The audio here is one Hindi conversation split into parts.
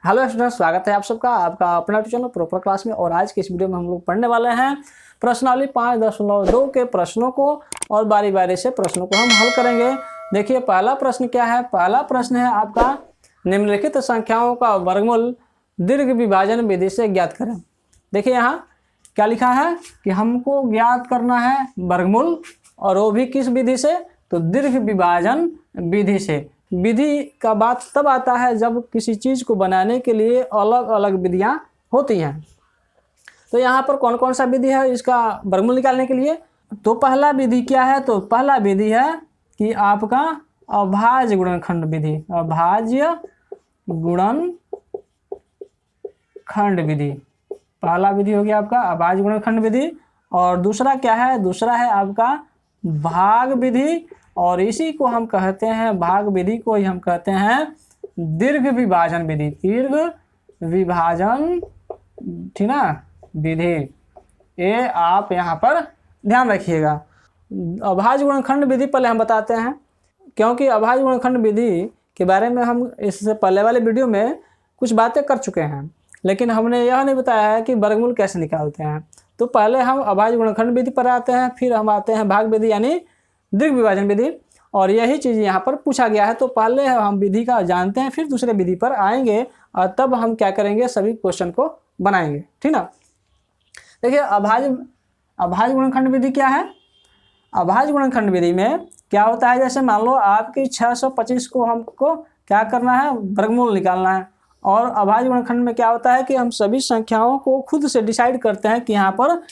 हेलो स्टूडेंट्स, स्वागत है आप सबका आपका अपना चैनल प्रॉपर क्लास में। और आज के इस वीडियो में हम लोग पढ़ने वाले हैं प्रश्नावली 5.2 के प्रश्नों को और बारी बारी से प्रश्नों को हम हल करेंगे। देखिए पहला प्रश्न क्या है। पहला प्रश्न है आपका, निम्नलिखित संख्याओं का वर्गमूल दीर्घ विभाजन विधि से ज्ञात करें। देखिए यहाँ क्या लिखा है कि हमको ज्ञात करना है वर्गमूल, और वो भी किस विधि से, तो दीर्घ विभाजन विधि से। विधि का बात तब आता है जब किसी चीज़ को बनाने के लिए अलग अलग विधियां होती हैं। तो यहाँ पर कौन कौन सा विधि है इसका वर्गमूल निकालने के लिए। तो पहला विधि क्या है, तो पहला विधि है कि आपका अभाज्य गुणनखंड विधि। अभाज्य गुणनखंड विधि पहला विधि हो गया आपका अभाज्य गुणनखंड विधि। और दूसरा क्या है, दूसरा है आपका भाग विधि, और इसी को हम कहते हैं, भाग विधि को ही हम कहते हैं दीर्घ विभाजन विधि। दीर्घ विभाजन, ठीक ना, विधि। ये आप यहाँ पर ध्यान रखिएगा। अभाज्य गुणनखंड विधि पहले हम बताते हैं, क्योंकि अभाज्य गुणनखंड विधि के बारे में हम इससे पहले वाले वीडियो में कुछ बातें कर चुके हैं, लेकिन हमने यह नहीं बताया है कि वर्गमूल कैसे निकालते हैं। तो पहले हम अभाज्य गुणनखंड विधि पर आते हैं, फिर हम आते हैं भाग विधि यानी दीर्घ विभाजन विधि, और यही चीज़ यहाँ पर पूछा गया है। तो पहले हम विधि का जानते हैं, फिर दूसरे विधि पर आएंगे और तब हम क्या करेंगे, सभी क्वेश्चन को बनाएंगे, ठीक ना। देखिए अभाज्य गुणनखंड विधि क्या है। अभाज्य गुणनखंड विधि में क्या होता है, जैसे मान लो आपकी 625 को हमको क्या करना है, वर्गमूल निकालना है। और अभाज्य गुणनखंड में क्या होता है कि हम सभी संख्याओं को खुद से डिसाइड करते हैं कि यहाँ पर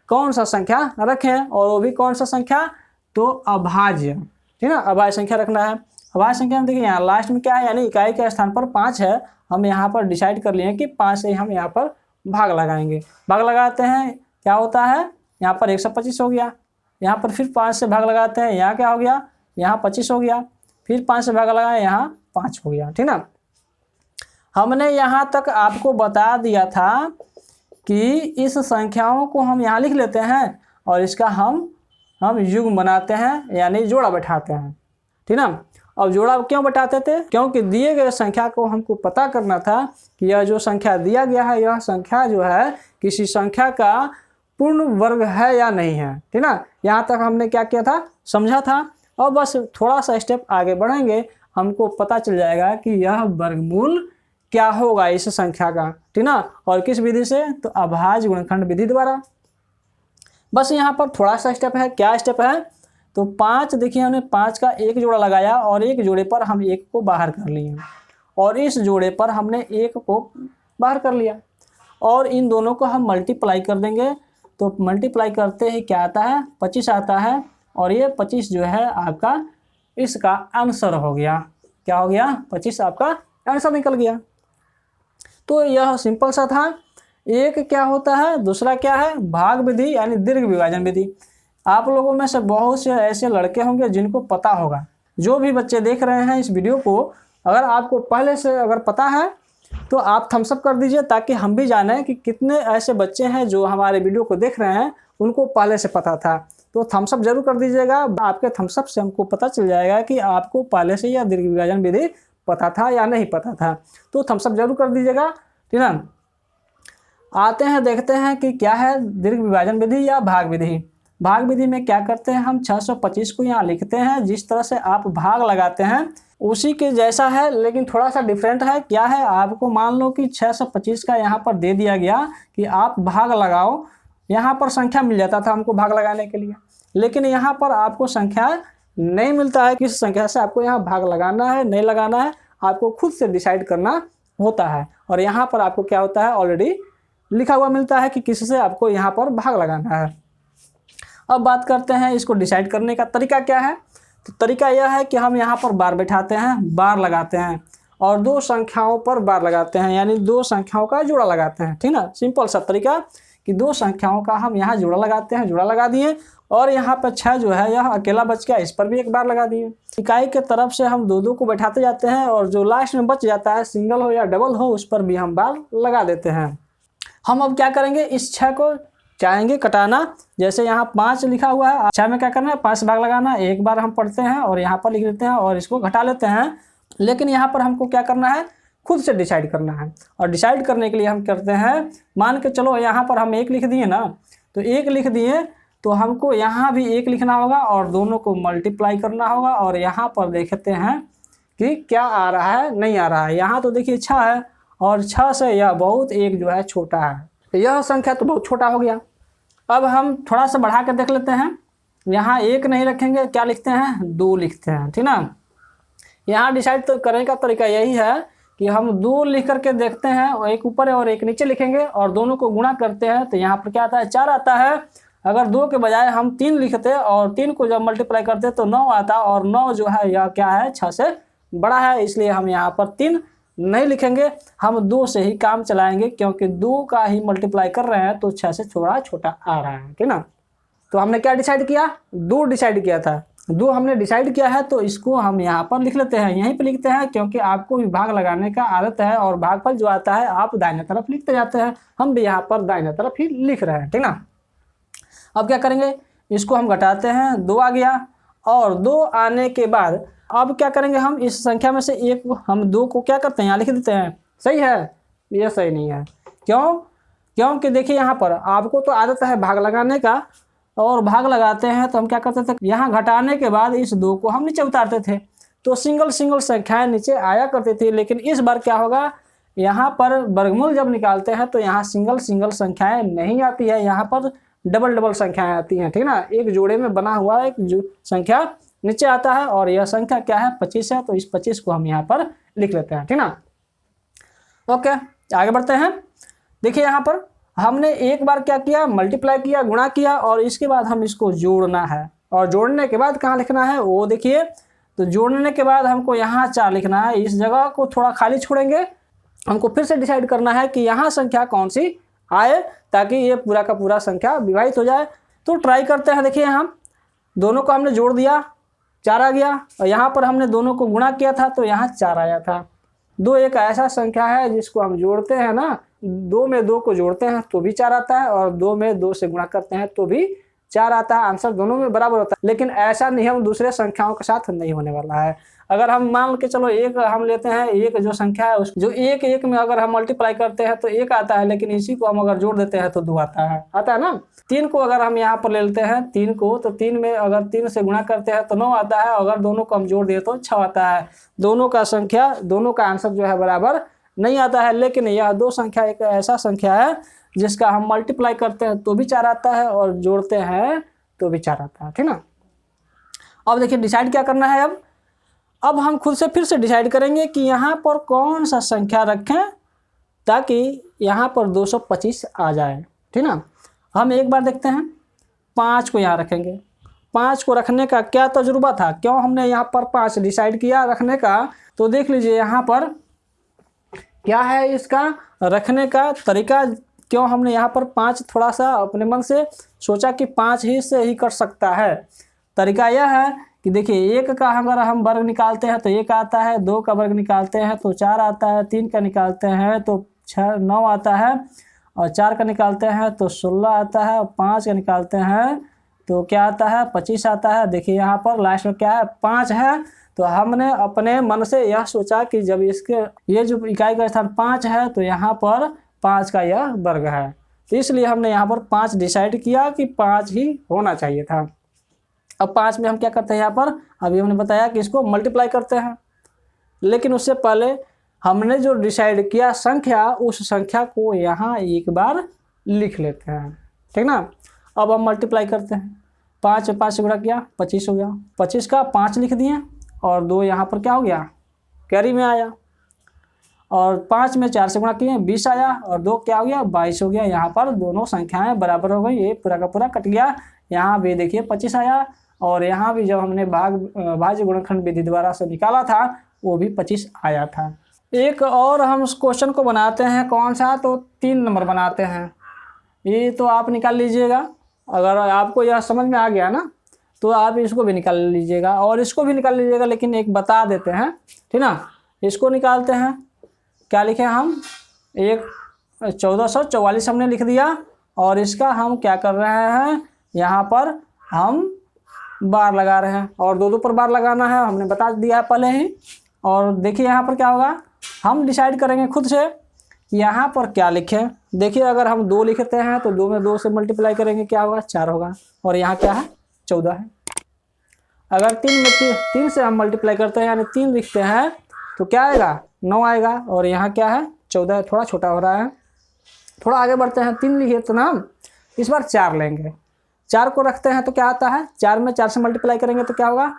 कौन सा संख्या रखें, और वो भी कौन सा संख्या, तो अभाज्य, ठीक है, अभाज्य संख्या रखना है। अभाज्य संख्या में देखिए यहाँ लास्ट में क्या है, यानी इकाई के स्थान पर 5 है। हम यहाँ पर डिसाइड कर लिए कि 5 से हम यहाँ पर भाग लगाएंगे। भाग लगाते हैं, क्या होता है, यहाँ पर 125 हो गया। यहाँ पर फिर 5 से भाग लगाते हैं, यहाँ क्या हो गया, यहाँ 25 हो गया। फिर 5 से भाग लगाए, यहाँ 5 हो गया, ठीक ना। हमने यहाँ तक आपको बता दिया था कि इस संख्याओं को हम यहाँ लिख लेते हैं और इसका हम युग्म बनाते हैं, यानी जोड़ा बैठाते हैं, ठीक ना। अब जोड़ा क्यों बैठाते थे, क्योंकि दिए गए संख्या को हमको पता करना था कि यह जो संख्या दिया गया है, यह संख्या जो है किसी संख्या का पूर्ण वर्ग है या नहीं है, ठीक ना। यहाँ तक हमने क्या किया था, समझा था। और बस थोड़ा सा स्टेप आगे बढ़ेंगे, हमको पता चल जाएगा कि यह वर्गमूल क्या होगा इस संख्या का, ठीक ना। और किस विधि से, तो अभाज्य गुणनखंड विधि द्वारा। बस यहाँ पर थोड़ा सा स्टेप है। क्या स्टेप है, तो 5, देखिए हमने 5 का एक जोड़ा लगाया और एक जोड़े पर हम 1 को बाहर कर लिए, और इस जोड़े पर हमने 1 को बाहर कर लिया, और इन दोनों को हम मल्टीप्लाई कर देंगे। तो मल्टीप्लाई करते ही क्या आता है, 25 आता है, और ये 25 जो है आपका इसका आंसर हो गया। क्या हो गया, 25 आपका आंसर निकल गया। तो यह सिंपल सा था। एक क्या होता है, दूसरा क्या है, भाग विधि यानी दीर्घ विभाजन विधि। आप लोगों में से बहुत से ऐसे लड़के होंगे जिनको पता होगा। जो भी बच्चे देख रहे हैं इस वीडियो को, अगर आपको पहले से अगर पता है तो आप थम्स अप कर दीजिए, ताकि हम भी जानें कि कितने ऐसे बच्चे हैं जो हमारे वीडियो को देख रहे हैं उनको पहले से पता था। तो थम्स अप जरूर कर दीजिएगा। आपके थम्स अप से हमको पता चल जाएगा कि आपको पहले से यह दीर्घ विभाजन विधि पता था या नहीं पता था। तो थम्स अप जरूर कर दीजिएगा, ठीक ना। आते हैं, देखते हैं कि क्या है दीर्घ विभाजन विधि या भाग विधि। भाग विधि में क्या करते हैं, हम 625 को यहाँ लिखते हैं। जिस तरह से आप भाग लगाते हैं उसी के जैसा है, लेकिन थोड़ा सा डिफरेंट है। क्या है, आपको मान लो कि 625 का यहाँ पर दे दिया गया कि आप भाग लगाओ। यहाँ पर संख्या मिल जाता था हमको भाग लगाने के लिए, लेकिन यहाँ पर आपको संख्या नहीं मिलता है। किस संख्या से आपको यहाँ भाग लगाना है, नहीं लगाना है, आपको खुद से डिसाइड करना होता है। और यहाँ पर आपको क्या होता है, ऑलरेडी लिखा हुआ मिलता है कि किससे आपको यहाँ पर भाग लगाना है। अब बात करते हैं इसको डिसाइड करने का तरीका क्या है। तो तरीका यह है कि हम यहाँ पर बार बैठाते हैं, बार लगाते हैं, और 2 संख्याओं पर बार लगाते हैं, यानी 2 संख्याओं का जोड़ा लगाते हैं, ठीक ना। सिंपल सा तरीका कि 2 संख्याओं का हम यहाँ जोड़ा लगाते हैं। जोड़ा लगा दिए, और यहाँ पर 6 जो है यह अकेला बच गया, इस पर भी एक बार लगा दिए। इकाई के तरफ से हम 2-2 को बैठाते जाते हैं, और जो लास्ट में बच जाता है, सिंगल हो या डबल हो, उस पर भी हम बार लगा देते हैं। हम अब क्या करेंगे, इस 6 को चाहेंगे कटाना। जैसे यहाँ 5 लिखा हुआ है, 6 में क्या करना है, 5 भाग लगाना। एक बार हम पढ़ते हैं और यहाँ पर लिख देते हैं और इसको घटा लेते हैं। लेकिन यहाँ पर हमको क्या करना है, खुद से डिसाइड करना है। और डिसाइड करने के लिए हम करते हैं, मान के चलो यहाँ पर हम 1 लिख दिए ना, तो 1 लिख दिए तो हमको यहाँ भी 1 लिखना होगा और दोनों को मल्टीप्लाई करना होगा। और यहाँ पर देखते हैं कि क्या आ रहा है, नहीं आ रहा है। यहाँ तो देखिए 6 है और 6 से यह बहुत 1 जो है छोटा है, तो यह संख्या तो बहुत छोटा हो गया। अब हम थोड़ा सा बढ़ा के देख लेते हैं। यहाँ 1 नहीं रखेंगे, क्या लिखते हैं, 2 लिखते हैं, ठीक ना। यहाँ डिसाइड तो करने का तरीका यही है कि हम 2 लिख करके देखते हैं, और 1 ऊपर है और 1 नीचे लिखेंगे और दोनों को गुणा करते हैं, तो यहाँ पर क्या आता है, 4 आता है। अगर 2 के बजाय हम 3 लिखते और 3 को जब मल्टीप्लाई करते तो 9 आता, और 9 जो है यह क्या है, 6 से बड़ा है, इसलिए हम यहाँ पर 3 नहीं लिखेंगे, हम 2 से ही काम चलाएंगे, क्योंकि 2 का ही मल्टीप्लाई कर रहे हैं तो 6 से थोड़ा छोटा आ रहा है, ठीक ना। तो हमने क्या डिसाइड किया, 2 डिसाइड किया था, 2 हमने डिसाइड किया है, तो इसको हम यहाँ पर लिख लेते हैं, यहीं पे लिखते हैं, क्योंकि आपको भी भाग लगाने का आदत है और भागफल जो आता है आप दाहिने तरफ लिखते जाते हैं, हम भी यहाँ पर दाहिने तरफ ही लिख रहे हैं, ठीक ना। अब क्या करेंगे, इसको हम घटाते हैं, 2 आ गया, और 2 आने के बाद अब क्या करेंगे, हम इस संख्या में से एक हम 2 को क्या करते हैं, यहाँ लिख देते हैं। सही है, ये सही नहीं है, क्यों, क्योंकि देखिए यहाँ पर आपको तो आदत है भाग लगाने का, और भाग लगाते हैं तो हम क्या करते थे, यहाँ घटाने के बाद इस 2 को हम नीचे उतारते थे, तो सिंगल संख्याएं नीचे आया करती थी। लेकिन इस बार क्या होगा, यहाँ पर वर्गमूल जब निकालते हैं तो यहाँ सिंगल संख्याएं नहीं आती है, यहाँ पर डबल संख्याएं आती हैं, ठीक ना। एक जोड़े में बना हुआ एक संख्या नीचे आता है, और यह संख्या क्या है, 25 है, तो इस 25 को हम यहाँ पर लिख लेते हैं, ठीक ना। ओके, आगे बढ़ते हैं। देखिए यहाँ पर हमने एक बार क्या किया, मल्टीप्लाई किया, गुणा किया, और इसके बाद हम इसको जोड़ना है, और जोड़ने के बाद कहाँ लिखना है वो देखिए। तो जोड़ने के बाद हमको यहाँ 4 लिखना है, इस जगह को थोड़ा खाली छोड़ेंगे, हमको फिर से डिसाइड करना है कि यहाँ संख्या कौन सी आए, ताकि ये पूरा का पूरा संख्या विभाजित हो जाए। तो ट्राई करते हैं, देखिए हम दोनों को हमने जोड़ दिया, 4 आ गया, और यहाँ पर हमने दोनों को गुणा किया था तो यहाँ 4 आया था। 2 एक ऐसा संख्या है जिसको हम जोड़ते हैं ना, 2 में 2 को जोड़ते हैं तो भी 4 आता है, और 2 में 2 से गुणा करते हैं तो भी 4 आता है। आंसर दोनों में बराबर होता है, लेकिन ऐसा नियम दूसरे संख्याओं के साथ नहीं होने वाला है। अगर हम मान के चलो 1 हम लेते हैं, 1 जो संख्या है जो 1 में अगर हम मल्टीप्लाई करते हैं तो 1 आता है, लेकिन इसी को हम अगर जोड़ देते हैं तो 2 आता है ना। 3 को अगर हम यहाँ पर ले लेते हैं, 3 को, तो 3 में अगर 3 से गुणा करते हैं तो 9 आता है, अगर दोनों को हम जोड़ दिए तो 6 आता है। दोनों का आंसर जो है बराबर नहीं आता है, लेकिन यह 2 संख्या एक ऐसा संख्या है जिसका हम मल्टीप्लाई करते हैं तो भी 4 आता है, और जोड़ते हैं तो भी 4 आता है, ठीक ना। अब देखिए डिसाइड क्या करना है, अब हम खुद से फिर से डिसाइड करेंगे कि यहाँ पर कौन सा संख्या रखें ताकि यहाँ पर 225 आ जाए, ठीक ना। हम एक बार देखते हैं, 5 को यहाँ रखेंगे। 5 को रखने का क्या तजुर्बा था, क्यों हमने यहाँ पर 5 डिसाइड किया रखने का, तो देख लीजिए यहाँ पर क्या है इसका रखने का तरीका। क्यों हमने यहाँ पर 5 थोड़ा सा अपने मन से सोचा कि 5 ही से ही कर सकता है। तरीका यह है कि देखिए 1 का अगर हम वर्ग निकालते हैं तो 1 आता है, 2 का वर्ग निकालते हैं तो 4 आता है, 3 का निकालते हैं तो 9 आता है, और 4 का निकालते हैं तो 16 आता है, और 5 का निकालते हैं तो क्या आता है, 25 आता है। देखिए यहाँ पर लास्ट में क्या है, 5 है। तो हमने अपने मन से यह सोचा कि जब इसके ये जो इकाई का स्थान 5 है तो यहाँ पर 5 का यह वर्ग है, तो इसलिए हमने यहाँ पर 5 डिसाइड किया कि 5 ही होना चाहिए था। अब 5 में हम क्या करते हैं, यहाँ पर अभी हमने बताया कि इसको मल्टीप्लाई करते हैं, लेकिन उससे पहले हमने जो डिसाइड किया संख्या, उस संख्या को यहाँ एक बार लिख लेते हैं, ठीक ना। अब हम मल्टीप्लाई करते हैं, 5 से 5 से गुणा किया, 25 हो गया, 25 का 5 लिख दिए, और 2 यहाँ पर क्या हो गया, कैरी में आया, और 5 में 4 से गुणा किए 20 आया, और 2 क्या हो गया, 22 हो गया। यहाँ पर दोनों संख्याएं बराबर हो गई, ये पूरा का पूरा कट गया। यहाँ भी देखिए 25 आया, और यहाँ भी जब हमने भाज्य गुणनखंड विधि द्वारा से निकाला था वो भी 25 आया था। एक और हम उस क्वेश्चन को बनाते हैं, कौन सा, तो 3 नंबर बनाते हैं। ये तो आप निकाल लीजिएगा, अगर आपको यह समझ में आ गया ना तो आप इसको भी निकाल लीजिएगा और इसको भी निकाल लीजिएगा, लेकिन एक बता देते हैं, ठीक ना। इसको निकालते हैं, क्या लिखे हम, 1444 हमने लिख दिया, और इसका हम क्या कर रहे हैं, यहाँ पर हम बार लगा रहे हैं, और 2 पर बार लगाना है, हमने बता दिया है पहले ही। और देखिए यहाँ पर क्या होगा, हम डिसाइड करेंगे खुद से कि यहाँ पर क्या लिखें। देखिए अगर हम 2 लिखते हैं तो 2 में 2 से मल्टीप्लाई करेंगे क्या होगा, 4 होगा, और यहाँ क्या है 14 है। अगर 3 में 3 से हम मल्टीप्लाई करते हैं यानी 3 लिखते हैं तो क्या आएगा, 9 आएगा, और यहाँ क्या है 14 है। थोड़ा छोटा हो रहा है, थोड़ा आगे बढ़ते हैं। 3 लिखे तो ना इस बार 4 लेंगे, 4 को रखते हैं तो क्या आता है, 4 में 4 से मल्टीप्लाई करेंगे तो क्या होगा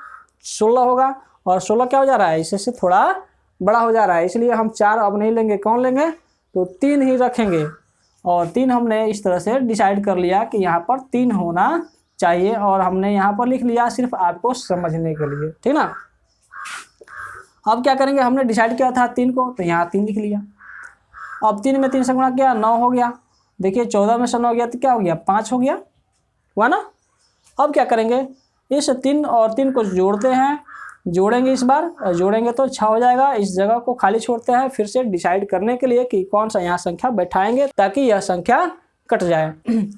16 होगा, और 16 क्या हो जा रहा है, इससे थोड़ा बड़ा हो जा रहा है, इसलिए हम 4 अब नहीं लेंगे। कौन लेंगे, तो 3 ही रखेंगे। और 3 हमने इस तरह से डिसाइड कर लिया कि यहाँ पर 3 होना चाहिए, और हमने यहाँ पर लिख लिया सिर्फ आपको समझने के लिए, ठीक ना। अब क्या करेंगे, हमने डिसाइड किया था 3 को, तो यहाँ 3 लिख लिया। अब 3 में 3 से गुणा किया, 9 हो गया। देखिए 14 में से 9 गया तो क्या हो गया, 5 हो गया, हुआ ना। अब क्या करेंगे, इस 3 और 3 को जोड़ते हैं, जोड़ेंगे इस बार, जोड़ेंगे तो 6 हो जाएगा। इस जगह को खाली छोड़ते हैं फिर से डिसाइड करने के लिए कि कौन सा यहाँ संख्या बैठाएंगे ताकि यह संख्या कट जाए।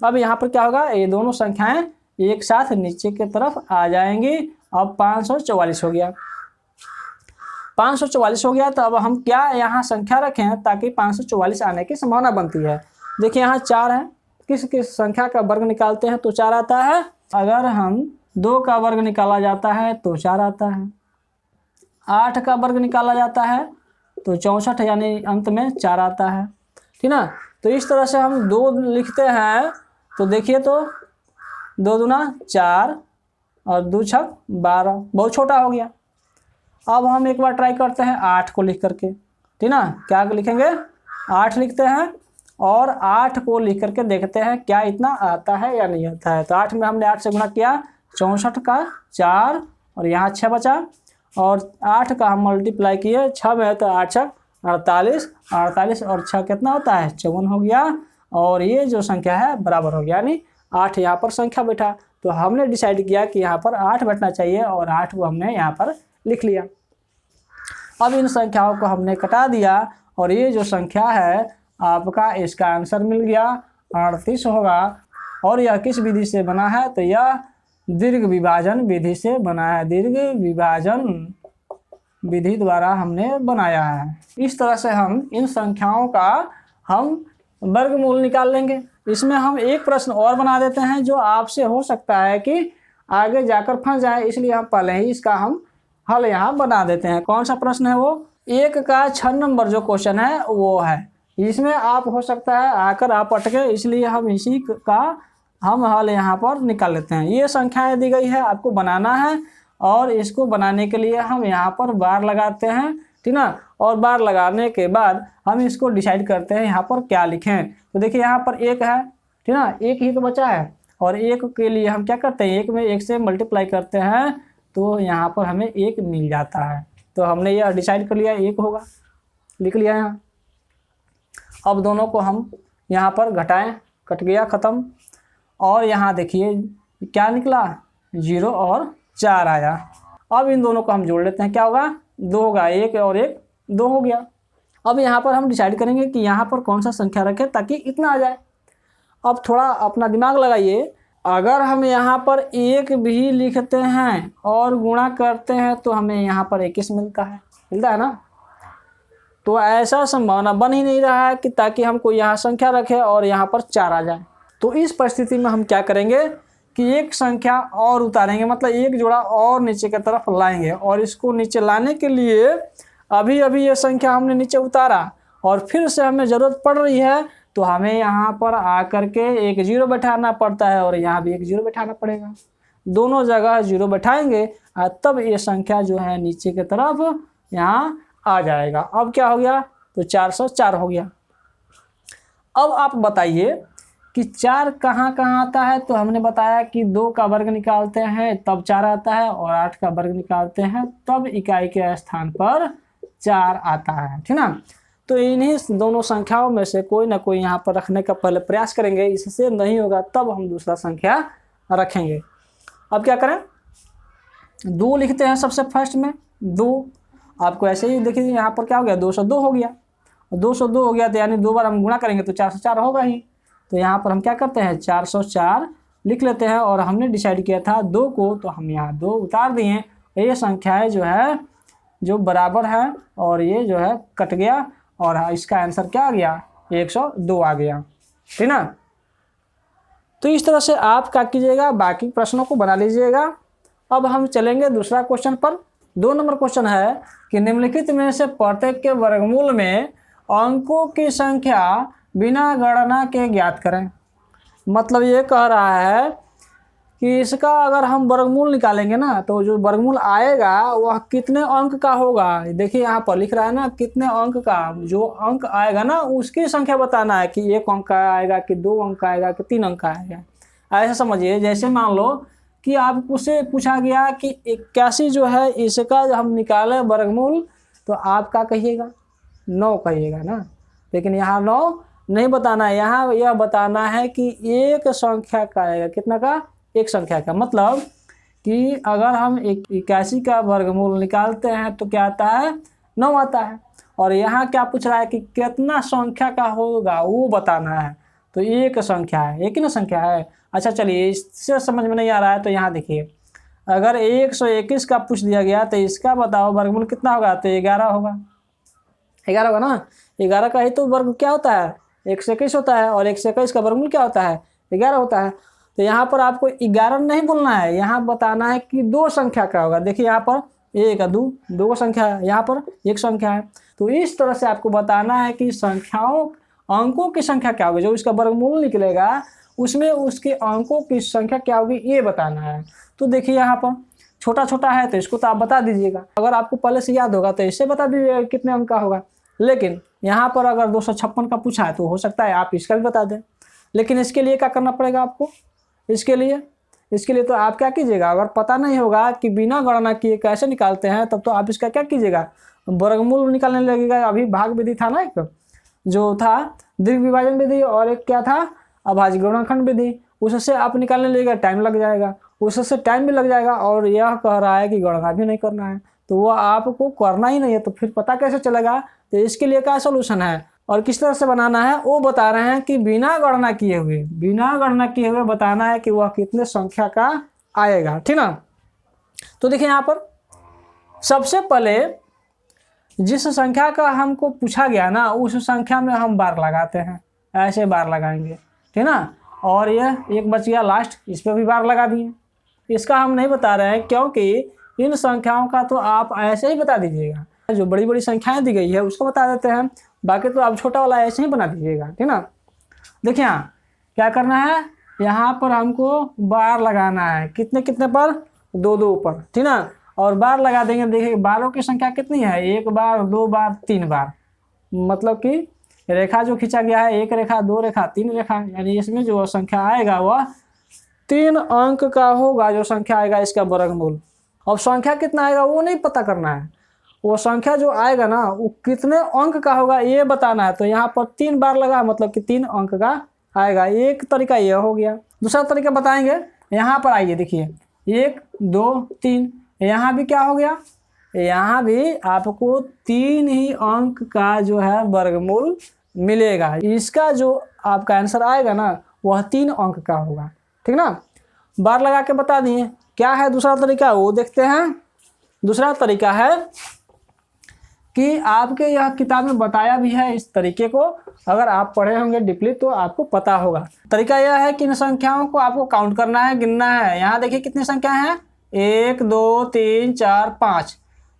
अब यहाँ पर क्या होगा, ये दोनों संख्याएं एक साथ नीचे की तरफ आ जाएंगी। अब 544 हो गया, 544 हो गया। तो अब हम क्या यहाँ संख्या रखें ताकि 544 आने की संभावना बनती है। देखिए यहाँ 4 है, किस किस संख्या का वर्ग निकालते हैं तो 4 आता है। अगर हम 2 का वर्ग निकाला जाता है तो 4 आता है, 8 का वर्ग निकाला जाता है तो 64 यानी अंत में 4 आता है, ठीक ना। तो इस तरह से हम 2 लिखते हैं तो देखिए तो 2 दूना 4 और 2 छक 12, बहुत छोटा हो गया। अब हम एक बार ट्राई करते हैं 8 को लिख करके, ठीक ना। क्या लिखेंगे, 8 लिखते हैं और 8 को लिख करके देखते हैं क्या इतना आता है या नहीं आता है। तो 8 में हमने 8 से गुणा किया, 64 का 4 और यहाँ 6 बचा, और 8 का हम मल्टीप्लाई किए 6 में तो 8 छक 48, 48 और 6 कितना होता है 54 हो गया। और ये जो संख्या है बराबर हो गया, यानी 8 यहाँ पर संख्या बैठा। तो हमने डिसाइड किया कि यहाँ पर 8 बैठना चाहिए और 8 को हमने यहाँ पर लिख लिया। अब इन संख्याओं को हमने कटा दिया और ये जो संख्या है आपका, इसका आंसर मिल गया 38 होगा। और यह किस विधि से बना है, तो यह दीर्घ विभाजन विधि से बना है, दीर्घ विभाजन विधि द्वारा हमने बनाया है। इस तरह से हम इन संख्याओं का हम वर्गमूल निकाल लेंगे। इसमें हम एक प्रश्न और बना देते हैं जो आपसे हो सकता है कि आगे जाकर फंस जाए, इसलिए हम पहले ही इसका हम हल यहाँ बना देते हैं। कौन सा प्रश्न है वो, 1 का 6 नंबर जो क्वेश्चन है वो है। इसमें आप हो सकता है आकर आप अटके, इसलिए हम इसी का हम हल यहाँ पर निकाल लेते हैं। ये संख्याएं दी गई है, आपको बनाना है और इसको बनाने के लिए हम यहाँ पर बार लगाते हैं, ठीक ना। और बार लगाने के बाद हम इसको डिसाइड करते हैं यहाँ पर क्या लिखें। तो देखिए यहाँ पर 1 है, ठीक ना, 1 ही तो बचा है, और 1 के लिए हम क्या करते हैं, 1 में 1 से मल्टीप्लाई करते हैं तो यहाँ पर हमें 1 मिल जाता है। तो हमने यह डिसाइड कर लिया 1 होगा, लिख लिया यहाँ। अब दोनों को हम यहाँ पर घटाएं, कट गया, ख़त्म। और यहाँ देखिए क्या निकला, 0 और 4 आया। अब इन दोनों को हम जोड़ लेते हैं, क्या होगा 2 होगा, 1 और 1 2 हो गया। अब यहाँ पर हम डिसाइड करेंगे कि यहाँ पर कौन सा संख्या रखें ताकि इतना आ जाए। अब थोड़ा अपना दिमाग लगाइए, अगर हम यहाँ पर 1 भी लिखते हैं और गुणा करते हैं तो हमें यहाँ पर 21 मिलता है ना। तो ऐसा संभावना बन ही नहीं रहा है कि ताकि हम कोई यहाँ संख्या रखें और यहाँ पर 4 आ जाए। तो इस परिस्थिति में हम क्या करेंगे कि एक संख्या और उतारेंगे, मतलब एक जोड़ा और नीचे की तरफ लाएंगे। और इसको नीचे लाने के लिए अभी ये संख्या हमने नीचे उतारा और फिर से हमें ज़रूरत पड़ रही है, तो हमें यहाँ पर आकर के एक 0 बैठाना पड़ता है और यहाँ भी एक 0 बैठाना पड़ेगा। दोनों जगह 0 बैठाएंगे तब ये संख्या जो है नीचे की तरफ यहाँ आ जाएगा। अब क्या हो गया, तो 404 हो गया। अब आप बताइए कि 4 कहाँ आता है। तो हमने बताया कि 2 का वर्ग निकालते हैं तब 4 आता है, और 8 का वर्ग निकालते हैं तब इकाई के स्थान पर 4 आता है, ठीक ना। तो इन्हीं दोनों संख्याओं में से कोई ना कोई यहाँ पर रखने का पहले प्रयास करेंगे, इससे नहीं होगा तब हम दूसरा संख्या रखेंगे। अब क्या करें, 2 लिखते हैं सबसे फर्स्ट में, 2 आपको ऐसे ही देखिए यहाँ पर क्या हो गया, 202 हो गया। 202 हो गया तो यानी 2 बार हम गुणा करेंगे तो 404 होगा ही। तो यहाँ पर हम क्या करते हैं 404 लिख लेते हैं। और हमने डिसाइड किया था 2 को, तो हम यहाँ 2 उतार दिए। ये संख्याएं जो है जो बराबर है और ये जो है कट गया और इसका आंसर क्या आ गया 102 आ गया, ठीक ना। तो इस तरह से आप क्या कीजिएगा, बाकी प्रश्नों को बना लीजिएगा। अब हम चलेंगे दूसरा क्वेश्चन पर। 2 नंबर क्वेश्चन है कि निम्नलिखित में से प्रत्येक के वर्गमूल में अंकों की संख्या बिना गणना के ज्ञात करें। मतलब ये कह रहा है कि इसका अगर हम वर्गमूल निकालेंगे ना तो जो वर्गमूल आएगा वह कितने अंक का होगा। देखिए यहाँ पर लिख रहा है ना कितने अंक का, जो अंक आएगा ना उसकी संख्या बताना है कि 1 अंक का आएगा कि 2 अंक का आएगा कि 3 अंक का आएगा। ऐसा समझिए जैसे मान लो कि आपको से पूछा गया कि 81 जो है इसका हम निकालें वर्गमूल, तो आप क्या कहिएगा 9 कहिएगा ना। लेकिन यहाँ 9 नहीं बताना है, यहाँ यह बताना है कि एक संख्या का आएगा, कितना का, एक संख्या का। मतलब कि अगर हम 81 का वर्गमूल निकालते हैं तो क्या आता है 9 आता है। और यहाँ क्या पूछ रहा है कि कितना संख्या का होगा वो बताना है, तो एक संख्या है, एक ही ना संख्या है। अच्छा चलिए इससे समझ में नहीं आ रहा है तो यहाँ देखिए, अगर 121 का पूछ दिया गया तो इसका बताओ वर्गमूल कितना होगा, तो 11 होगा, 11 होगा ना। 11 का ही तो वर्ग क्या होता है 121 होता है, और 121 का वर्गमूल क्या होता है 11 होता है। तो यहाँ पर आपको 11 नहीं बोलना है, यहाँ बताना है कि 2 संख्या का होगा। देखिए यहाँ पर 1 2 संख्या है, यहाँ पर 1 संख्या है। तो इस तरह से आपको बताना है कि संख्याओं अंकों की संख्या क्या होगी, जो इसका वर्गमूल निकलेगा उसमें उसके अंकों की संख्या क्या होगी ये बताना है। तो देखिए यहाँ पर छोटा छोटा है तो इसको तो आप बता दीजिएगा, अगर आपको पहले से याद होगा तो इससे बता दीजिएगा कितने अंक का होगा। लेकिन यहाँ पर अगर 256 का पूछा है तो हो सकता है आप इसका भी बता दें। लेकिन इसके लिए क्या करना पड़ेगा आपको, इसके लिए तो आप क्या कीजिएगा, अगर पता नहीं होगा कि बिना गणना किए कैसे निकालते हैं तब तो आप इसका क्या कीजिएगा वर्गमूल निकालने लगेगा। अभी भाग विधि था ना, एक जो था दीर्घ विभाजन विधि और एक क्या था अभाज्य गुणनखंड विधि, उससे आप निकालने लगेगा टाइम लग जाएगा, उससे टाइम भी लग जाएगा। और यह कह रहा है कि गणना भी नहीं करना है, तो वो आपको करना ही नहीं है, तो फिर पता कैसे चलेगा। तो इसके लिए क्या सोल्यूशन है और किस तरह से बनाना है वो बता रहे हैं कि बिना गणना किए हुए बताना है कि वह कितने संख्या का आएगा, ठीक ना। तो देखिए यहाँ पर सबसे पहले जिस संख्या का हमको पूछा गया ना उस संख्या में हम बार लगाते हैं, ऐसे बार लगाएंगे, ठीक ना। और यह एक बच गया लास्ट, इस पर भी बार लगा दिए। इसका हम नहीं बता रहे हैं क्योंकि इन संख्याओं का तो आप ऐसे ही बता दीजिएगा, जो बड़ी बड़ी संख्याएं दी गई है उसको बता देते हैं, बाकी तो आप छोटा वाला ऐसे ही बना दीजिएगा, ठीक ना। देखिए यहाँ क्या करना है, यहाँ पर हमको बार लगाना है, कितने कितने पर 2 पर, ठीक ना। और बार लगा देंगे। देखिए बारों की संख्या कितनी है, 1 बार 2 बार 3 बार, मतलब कि रेखा जो खींचा गया है 1 रेखा 2 रेखा 3 रेखा, यानी इसमें जो संख्या आएगा वह 3 अंक का होगा। जो संख्या आएगा इसका वर्गमूल। अब संख्या कितना आएगा वो नहीं पता करना है, वो संख्या जो आएगा ना वो कितने अंक का होगा ये बताना है। तो यहाँ पर 3 बार लगा मतलब कि 3 अंक का आएगा। एक तरीका यह हो गया। दूसरा तरीका बताएंगे, यहाँ पर आइए देखिए 1 2 3, यहाँ भी क्या हो गया, यहाँ भी आपको 3 ही अंक का जो है वर्गमूल मिलेगा। इसका जो आपका आंसर आएगा ना वह 3 अंक का होगा, ठीक ना। बार लगा के बता दिए। क्या है दूसरा तरीका वो देखते हैं। दूसरा तरीका है कि आपके यह किताब में बताया भी है इस तरीके को, अगर आप पढ़े होंगे डीपली तो आपको पता होगा। तरीका यह है कि इन संख्याओं को आपको काउंट करना है, गिनना है। यहाँ देखिए कितनी संख्याएं हैं, 1 2 3 4 5,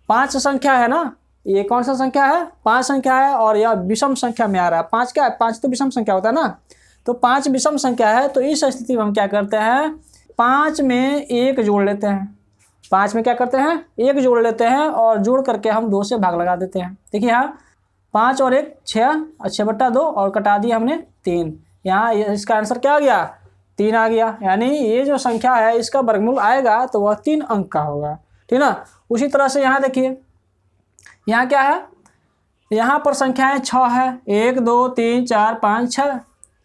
5 संख्या है ना। ये कौन सा संख्या है, 5 संख्या है और यह विषम संख्या में आ रहा है। 5 क्या है, 5 तो विषम संख्या होता है ना, तो 5 विषम संख्या है। तो इस स्थिति में हम क्या करते हैं, 5 में 1 जोड़ लेते हैं। 5 में क्या करते हैं 1 जोड़ लेते हैं और जोड़ करके हम 2 से भाग लगा देते हैं। देखिए यहाँ 5 और 1 6, 6/2 और कटा दिया हमने 3। यहाँ इसका आंसर क्या आ गया 3 आ गया। यानी ये जो संख्या है इसका वर्गमूल आएगा तो वह 3 अंक का होगा, ठीक ना। उसी तरह से यहाँ देखिए, यहाँ क्या है, यहाँ पर संख्याएं 6 है, 1 2 3 4 5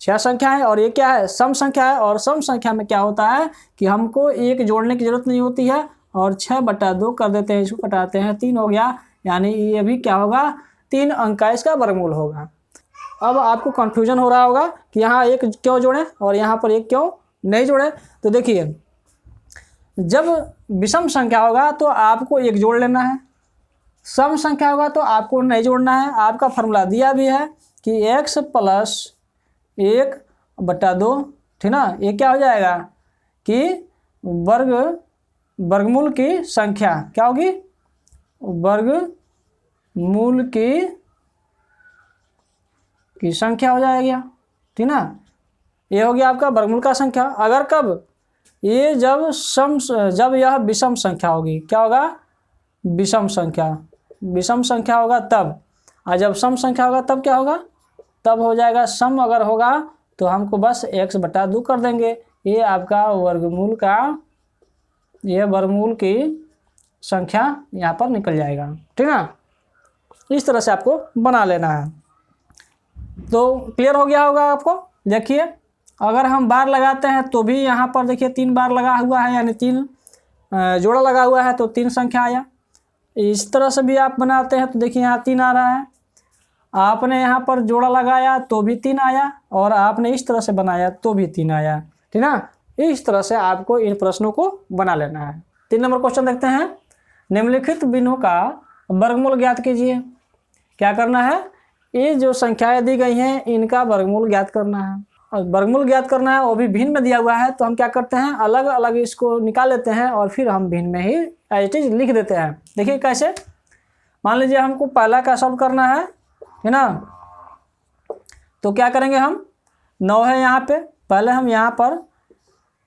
6 संख्या है। और ये क्या है सम संख्या है। और सम संख्या में क्या होता है कि हमको 1 जोड़ने की जरूरत नहीं होती है और 6/2 कर देते हैं, इसको कटाते हैं, 3 हो गया। यानी ये भी क्या होगा 3 अंक का इसका वर्गमूल होगा। अब आपको कंफ्यूजन हो रहा होगा कि यहाँ 1 क्यों जोड़ें और यहाँ पर 1 क्यों नहीं जोड़े। तो देखिए जब विषम संख्या होगा तो आपको 1 जोड़ लेना है, सम संख्या होगा तो आपको नहीं जोड़ना है। आपका फॉर्मूला दिया भी है कि x प्लस 1/2, ठीक ना, ये क्या हो जाएगा कि वर्गमूल की संख्या क्या होगी, वर्गमूल की संख्या हो जाएगी, ठीक ना। ये हो गया आपका वर्गमूल का संख्या। अगर कब, ये जब यह विषम संख्या होगी, क्या होगा, विषम संख्या होगा तब। और जब सम संख्या होगा तब क्या होगा, तब हो जाएगा सम। अगर होगा तो हमको बस x/2 कर देंगे। ये आपका वर्गमूल की संख्या यहाँ पर निकल जाएगा, ठीक ना। इस तरह से आपको बना लेना है। तो क्लियर हो गया होगा आपको। देखिए अगर हम बार लगाते हैं तो भी यहाँ पर देखिए 3 बार लगा हुआ है, यानी 3 जोड़ा लगा हुआ है तो 3 संख्या आया। इस तरह से भी आप बनाते हैं तो देखिए यहाँ 3 आ रहा है। आपने यहाँ पर जोड़ा लगाया तो भी 3 आया, और आपने इस तरह से बनाया तो भी 3 आया, ठीक ना। इस तरह से आपको इन प्रश्नों को बना लेना है। 3 नंबर क्वेश्चन देखते हैं। निम्नलिखित बिंदुओं का वर्गमूल ज्ञात कीजिए। क्या करना है, ये जो संख्याएं दी गई हैं इनका वर्गमूल ज्ञात करना है। और वर्गमूल ज्ञात करना है वो भी भिन्न में दिया हुआ है, तो हम क्या करते हैं, अलग अलग इसको निकाल लेते हैं और फिर हम भिन्न में ही एज इट इज लिख देते हैं। देखिए कैसे, मान लीजिए हमको पहला का सॉल्व करना है ना, तो क्या करेंगे हम, 9 है यहाँ पे, पहले हम यहाँ पर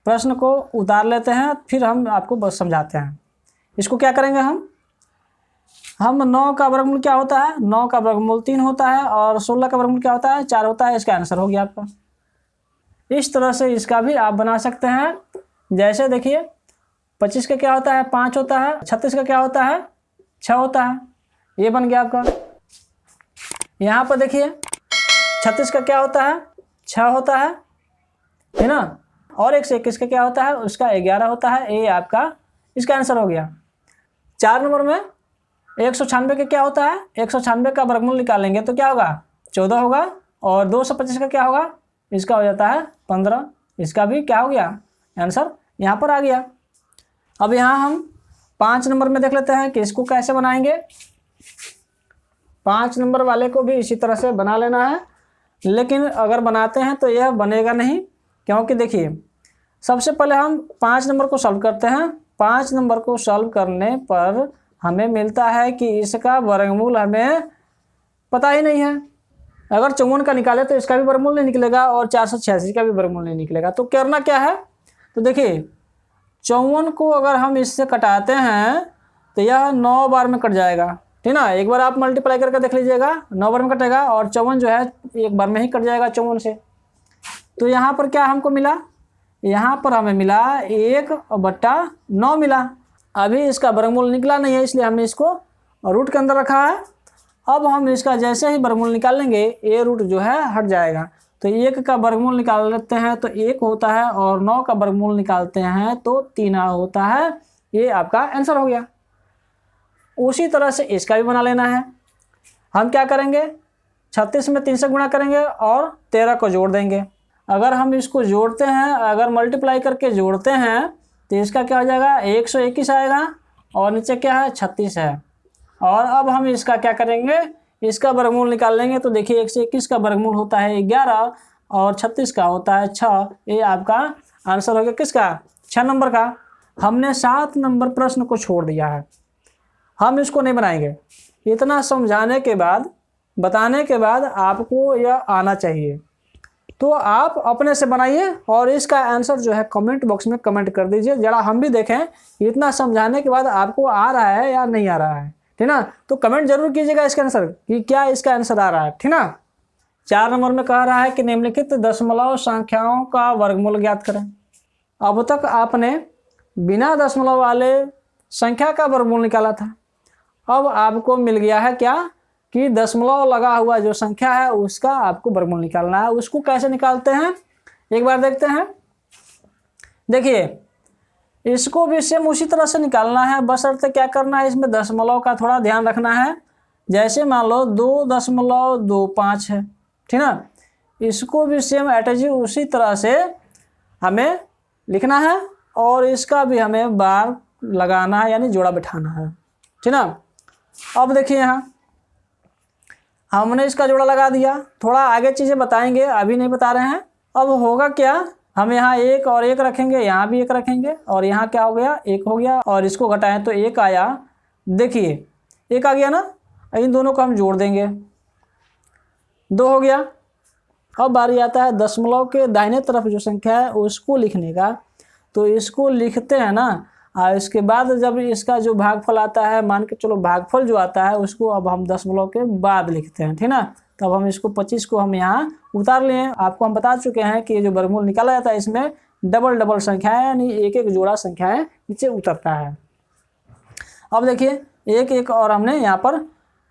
प्रश्न को उतार लेते हैं, फिर हम आपको बस समझाते हैं। इसको क्या करेंगे हम 9 का वर्गमूल क्या होता है, 9 का वर्गमूल 3 होता है, और 16 का वर्गमूल क्या होता है, 4 होता है। इसका आंसर हो गया आपका। इस तरह से इसका भी आप बना सकते हैं। जैसे देखिए 25 का क्या होता है, 5 होता है। 36 का क्या होता है, 6 होता है। ये बन गया आपका। यहाँ पर देखिए 36 का क्या होता है, 6 होता है ना, और 121 का क्या होता है, उसका 11 होता है। ये आपका इसका आंसर हो गया। 4 नंबर में 196 का क्या होता है, 196 का वर्गमूल निकालेंगे तो क्या होगा, 14 होगा, और 225 का क्या होगा, इसका हो जाता है 15। इसका भी क्या हो गया, आंसर यहाँ पर आ गया। अब यहाँ हम 5 नंबर में देख लेते हैं कि इसको कैसे बनाएंगे। 5 नंबर वाले को भी इसी तरह से बना लेना है, लेकिन अगर बनाते हैं तो यह बनेगा नहीं, क्योंकि देखिए सबसे पहले हम 5 नंबर को सॉल्व करते हैं। 5 नंबर को सॉल्व करने पर हमें मिलता है कि इसका वर्गमूल हमें पता ही नहीं है। अगर 54 का निकाले तो इसका भी वर्गमूल नहीं निकलेगा, और 486 का भी वर्गमूल नहीं निकलेगा। तो करना क्या है, तो देखिए 54 को अगर हम इससे कटाते हैं तो यह 9 बार में कट जाएगा, ठीक ना। एक बार आप मल्टीप्लाई करके देख लीजिएगा, 9 बार में कटेगा, और 54 जो है एक बार में ही कट जाएगा 54 से। तो यहाँ पर क्या हमको मिला, यहाँ पर हमें मिला 1/9 मिला। अभी इसका वर्गमूल निकला नहीं है, इसलिए हमने इसको रूट के अंदर रखा है। अब हम इसका जैसे ही वर्गमूल निकाल लेंगे, ये रूट जो है हट जाएगा। तो 1 का वर्गमूल निकाल लेते हैं तो 1 होता है, और 9 का वर्गमूल निकालते हैं तो 3 होता है। ये आपका आंसर हो गया। उसी तरह से इसका भी बना लेना है। हम क्या करेंगे, 36 में 3 से गुणा करेंगे और 13 को जोड़ देंगे। अगर हम इसको जोड़ते हैं, अगर मल्टीप्लाई करके जोड़ते हैं तो इसका क्या हो जाएगा, 121 आएगा, और नीचे क्या है, 36 है। और अब हम इसका क्या करेंगे, इसका वर्गमूल निकाल लेंगे। तो देखिए 121 का वर्गमूल होता है 11, और 36 का होता है 6। ये आपका आंसर हो गया किसका, 6 नंबर का। हमने 7 नंबर प्रश्न को छोड़ दिया है, हम इसको नहीं बनाएंगे। इतना समझाने के बाद, बताने के बाद आपको यह आना चाहिए, तो आप अपने से बनाइए, और इसका आंसर जो है कमेंट बॉक्स में कमेंट कर दीजिए, जरा हम भी देखें इतना समझाने के बाद आपको आ रहा है या नहीं आ रहा है, ठीक ना। तो कमेंट जरूर कीजिएगा इसका आंसर, कि क्या इसका आंसर आ रहा है, ठीक ना। 4 नंबर में कह रहा है कि निम्नलिखित दशमलव संख्याओं का वर्गमूल ज्ञात करें। अब तक आपने बिना दशमलव वाले संख्या का वर्गमूल निकाला था, अब आपको मिल गया है क्या, कि दशमलव लगा हुआ जो संख्या है उसका आपको वर्गमूल निकालना है। उसको कैसे निकालते हैं एक बार देखते हैं। देखिए इसको भी सेम उसी तरह से निकालना है, बशर्ते क्या करना है, इसमें दशमलव का थोड़ा ध्यान रखना है। जैसे मान लो 2.25 है, ठीक ना, इसको भी सेम एटजी उसी तरह से हमें लिखना है, और इसका भी हमें बार लगाना है, यानी जोड़ा बिठाना है, ठीक ना। अब देखिए यहाँ हमने इसका जोड़ा लगा दिया, थोड़ा आगे चीज़ें बताएंगे, अभी नहीं बता रहे हैं। अब होगा क्या, हम यहाँ एक और एक रखेंगे, यहाँ भी एक रखेंगे, और यहाँ क्या हो गया, एक हो गया, और इसको घटाएं तो एक आया। देखिए एक आ गया ना, इन दोनों को हम जोड़ देंगे, 2 हो गया। अब बारी आता है दशमलव के दाहिने तरफ जो संख्या है उसको लिखने का। तो इसको लिखते हैं ना, और इसके बाद जब इसका जो भागफल आता है, मान के चलो भागफल जो आता है उसको अब हम दशमलव के बाद लिखते हैं, ठीक ना। तब हम इसको 25 को हम यहाँ उतार लिए। आपको हम बता चुके हैं कि ये जो वर्गमूल निकाला जाता है इसमें डबल डबल संख्या है, यानी एक एक जोड़ा संख्याएं नीचे उतरता है। अब देखिए एक एक और हमने यहाँ पर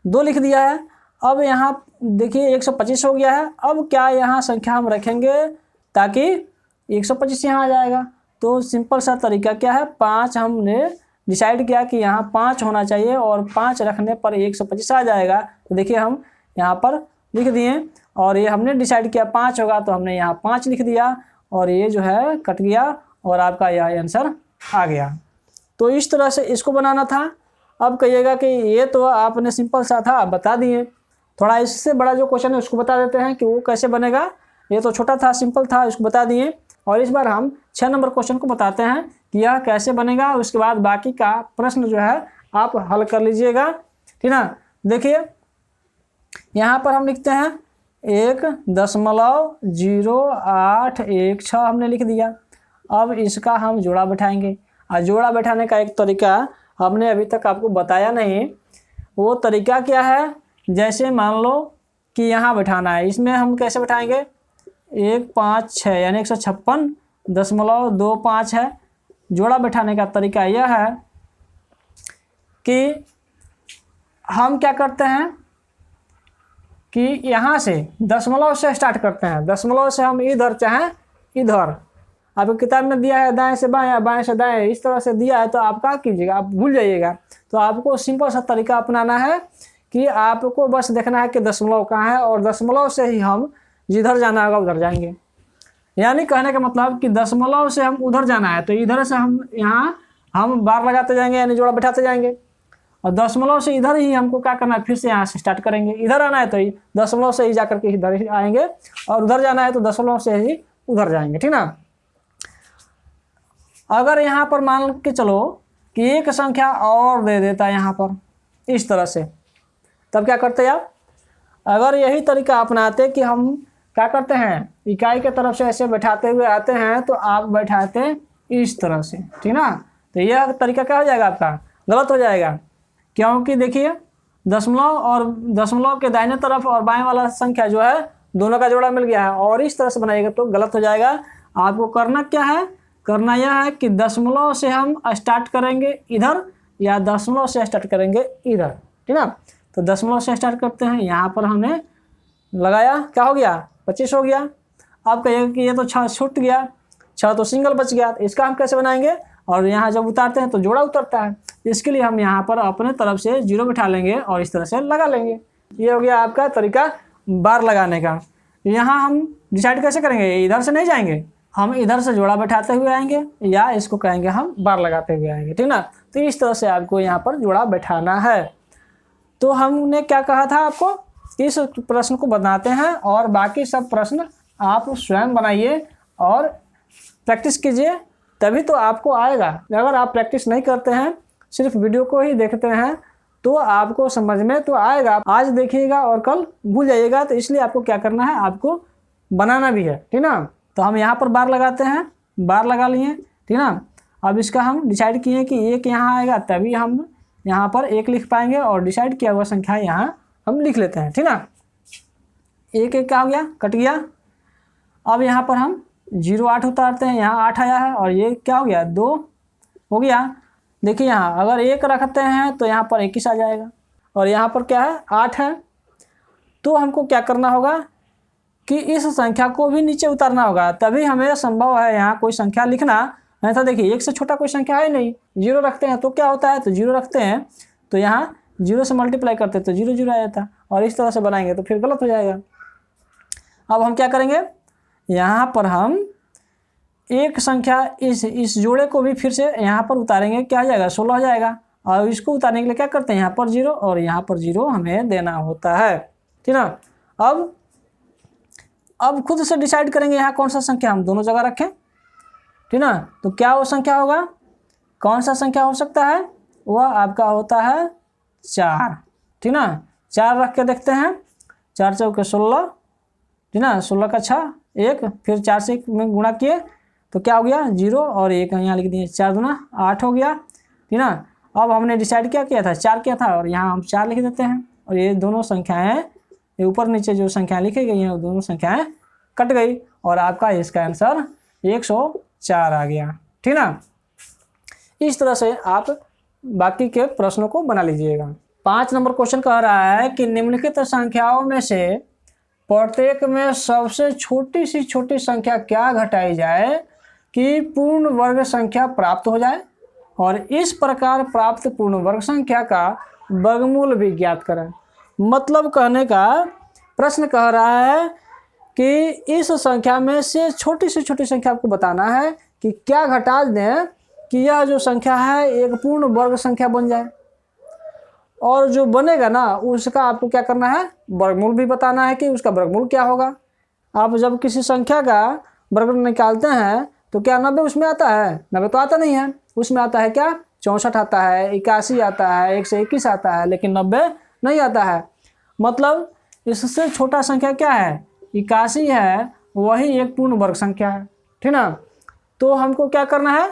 2 लिख दिया है। अब यहाँ देखिए 125 हो गया है। अब क्या यहाँ संख्या हम रखेंगे ताकि 125 यहाँ आ जाएगा। तो सिंपल सा तरीका क्या है, 5 हमने डिसाइड किया कि यहाँ 5 होना चाहिए और 5 रखने पर 125 आ जाएगा। तो देखिए हम यहाँ पर लिख दिए, और ये हमने डिसाइड किया 5 होगा तो हमने यहाँ 5 लिख दिया, और ये जो है कट गया और आपका यह आंसर आ गया। तो इस तरह से इसको बनाना था। अब कहिएगा कि ये तो आपने सिंपल सा था बता दिए, थोड़ा इससे बड़ा जो क्वेश्चन है उसको बता देते हैं कि वो कैसे बनेगा। ये तो छोटा था, सिंपल था, इसको बता दिए। और इस बार हम 6 नंबर क्वेश्चन को बताते हैं कि यह कैसे बनेगा। उसके बाद बाकी का प्रश्न जो है आप हल कर लीजिएगा, ठीक ना। देखिए यहाँ पर हम लिखते हैं 1.0816 हमने लिख दिया। अब इसका हम जोड़ा बैठाएंगे, और जोड़ा बैठाने का एक तरीका हमने अभी तक आपको बताया नहीं। वो तरीका क्या है, जैसे मान लो कि यहाँ बैठाना है, इसमें हम कैसे बैठाएंगे, 156 यानी 156.25 है। जोड़ा बैठाने का तरीका यह है कि हम क्या करते हैं कि यहाँ से दशमलव से स्टार्ट करते हैं। दशमलव से हम इधर चाहे इधर, आपको किताब में दिया है दाएं से बाएं, बाएं से दाएं, इस तरह से दिया है तो आप क्या कीजिएगा, आप भूल जाइएगा। तो आपको सिंपल सा तरीका अपनाना है कि आपको बस देखना है कि दशमलव कहाँ है, और दशमलव से ही हम जिधर जाना होगा उधर जाएंगे। यानी कहने का मतलब कि दशमलव से हम उधर जाना है तो इधर से हम यहाँ हम बार लगाते जाएंगे, यानी जोड़ा बैठाते जाएंगे। और दशमलव से इधर ही हमको क्या करना है, फिर से यहाँ से स्टार्ट करेंगे। इधर आना है तो दशमलव से ही जा करके इधर ही आएंगे, और उधर जाना है तो दशमलव से ही उधर जाएंगे, ठीक ना। अगर यहाँ पर मान के चलो कि एक संख्या और दे देता है यहाँ पर इस तरह से, तब क्या करते आप, अगर यही तरीका अपनाते कि हम क्या करते हैं, इकाई के तरफ से ऐसे बैठाते हुए आते हैं तो आप बैठाते इस तरह से, ठीक ना। तो यह तरीका क्या हो जाएगा, आपका गलत हो जाएगा। क्योंकि देखिए दशमलव और दशमलव के दाहिने तरफ और बाएं वाला संख्या जो है दोनों का जोड़ा मिल गया है, और इस तरह से बनाइएगा तो गलत हो जाएगा। आपको करना क्या है, करना यह है कि दशमलव से हम स्टार्ट करेंगे इधर, या दशमलव से स्टार्ट करेंगे इधर, ठीक ना। तो दशमलव से स्टार्ट करते हैं, यहाँ पर हमने लगाया, क्या हो गया, 25 हो गया। आप कहिएगा कि ये तो 6 छूट गया, 6 तो सिंगल बच गया, तो इसका हम कैसे बनाएंगे, और यहाँ जब उतारते हैं तो जोड़ा उतरता है। इसके लिए हम यहाँ पर अपने तरफ से 0 बिठा लेंगे और इस तरह से लगा लेंगे। ये हो गया आपका तरीका बार लगाने का। यहाँ हम डिसाइड कैसे करेंगे, इधर से नहीं जाएंगे, हम इधर से जोड़ा बैठाते हुए आएंगे, या इसको कहेंगे हम बार लगाते हुए आएंगे, ठीक ना। तो इस तरह से आपको यहाँ पर जोड़ा बैठाना है। तो हमने क्या कहा था आपको, इस प्रश्न को बनाते हैं और बाकी सब प्रश्न आप स्वयं बनाइए और प्रैक्टिस कीजिए, तभी तो आपको आएगा। अगर आप प्रैक्टिस नहीं करते हैं, सिर्फ वीडियो को ही देखते हैं, तो आपको समझ में तो आएगा, आज देखिएगा और कल भूल जाइएगा। तो इसलिए आपको क्या करना है, आपको बनाना भी है, ठीक ना। तो हम यहाँ पर बार लगाते हैं, बार लगा लिए, ठीक ना। अब इसका हम डिसाइड किए कि एक यहाँ आएगा तभी हम यहाँ पर 1 लिख पाएंगे, और डिसाइड किया हुआ संख्या यहाँ हम लिख लेते हैं, ठीक ना। 1 1 क्या हो गया, कट गया। अब यहाँ पर हम 0.8 उतारते हैं, यहाँ 8 आया है, और ये क्या हो गया, 2 हो गया। देखिए यहाँ अगर 1 रखते हैं तो यहाँ पर 21 आ जाएगा, और यहाँ पर क्या है, 8 है। तो हमको क्या करना होगा कि इस संख्या को भी नीचे उतारना होगा, तभी हमें संभव है यहाँ कोई संख्या लिखना। नहीं तो देखिए 1 से छोटा कोई संख्या है नहीं। 0 रखते हैं तो क्या होता है, तो 0 रखते हैं तो यहाँ 0 से मल्टीप्लाई करते हैं तो 0 0 आ जाता, और इस तरह से बनाएंगे तो फिर गलत हो जाएगा। अब हम क्या करेंगे, यहाँ पर हम एक संख्या इस जोड़े को भी फिर से यहाँ पर उतारेंगे, क्या हो जाएगा, 16 हो जाएगा। और इसको उतारने के लिए क्या करते हैं, यहाँ पर 0 और यहाँ पर 0 हमें देना होता है, ठीक ना। अब खुद से डिसाइड करेंगे यहाँ कौन सा संख्या हम दोनों जगह रखें, ठीक ना। तो क्या वो संख्या होगा, कौन सा संख्या हो सकता है, वह आपका होता है 4, ठीक ना। 4 रख के देखते हैं, 4 चौके 16, ठीक ना, 16 का 6 1, फिर 4 से 1 में गुणा किए तो क्या हो गया 0 और 1 यहाँ लिख दिए, 4 दूना 8 हो गया, ठीक ना। अब हमने डिसाइड क्या किया था, 4 किया था और यहाँ हम 4 लिख देते हैं और ये दोनों संख्याएं, ये ऊपर नीचे जो संख्याएं लिखी गई हैं वो दोनों संख्याएं कट गई और आपका इसका आंसर 104 आ गया, ठीक ना। इस तरह से आप बाकी के प्रश्नों को बना लीजिएगा। 5 नंबर क्वेश्चन कह रहा है कि निम्नलिखित संख्याओं में से प्रत्येक में सबसे छोटी सी छोटी संख्या क्या घटाई जाए कि पूर्ण वर्ग संख्या प्राप्त हो जाए और इस प्रकार प्राप्त पूर्ण वर्ग संख्या का वर्गमूल भी ज्ञात करें। मतलब कहने का प्रश्न कह रहा है कि इस संख्या में से छोटी संख्या आपको बताना है कि क्या घटा दें कि यह जो संख्या है एक पूर्ण वर्ग संख्या बन जाए, और जो बनेगा ना उसका आपको क्या करना है, वर्गमूल भी बताना है कि उसका वर्गमूल क्या होगा। आप जब किसी संख्या का वर्गमूल निकालते हैं तो क्या 90 उसमें आता है, 90 तो आता नहीं है, उसमें आता है क्या 64 आता है, 81 आता है, 121 आता है, लेकिन 90 नहीं आता है। मतलब इससे छोटा संख्या क्या है, 81 है, वही एक पूर्ण वर्ग संख्या है, ठीक ना। तो हमको क्या करना है